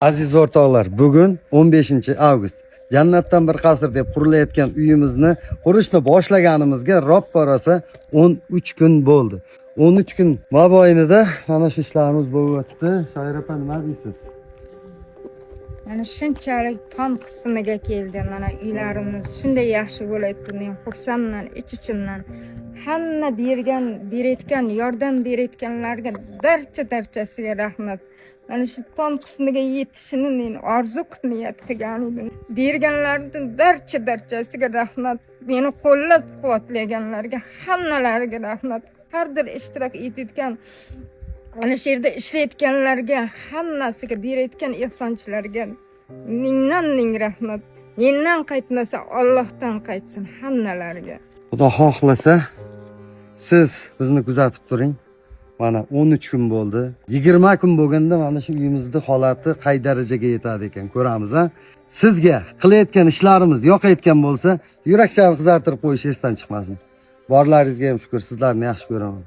Aziz o'rtoqlar, bugun 15-avgust. Jannatdan bir qasr deb qurilayotgan uyimizni qurishni boshlaganimizga roppa rosa 13 kun bo'ldi. 13 kun mobaynida mana shu ishlarimiz bo'lib o'tdi. Shoir opa, nima deysiz? Mana shunchalik tom qismiga keldi. Mana uylarimiz shunday yaxshi bo'layotgan, xursandman ich-ichimdan. Hamma berayotgan, yordam berayotganlarga darchasiga rahmat. Mana shu tom qismiga yetishini men orzu niyat qilgan edim. Berganlarning darchasiga rahmat. Meni qo'llab-quvvatlaganlarga hammalariga rahmat. Har bir ishtirok etgan, ana shu yerda ishlayotganlarga, hammasiga berayotgan ehsonchilarga ming rahmat. Mendan qaytmasa Allohdan qaytsin hammalariga. Xudo xohlasa siz bizni kuzatib turing. Mana 13 kun bo'ldi. 20 kun bo'lganda mana shu uyimizning holati qay darajaga yetadi ekan ko'ramiz, ha. Sizga qilayotgan ishlarimiz yoqayotgan bo'lsa, yurakchani qizartirib qo'yish esdan chiqmasin. Borlaringizga ham shukr, sizlarni yaxshi ko'raman.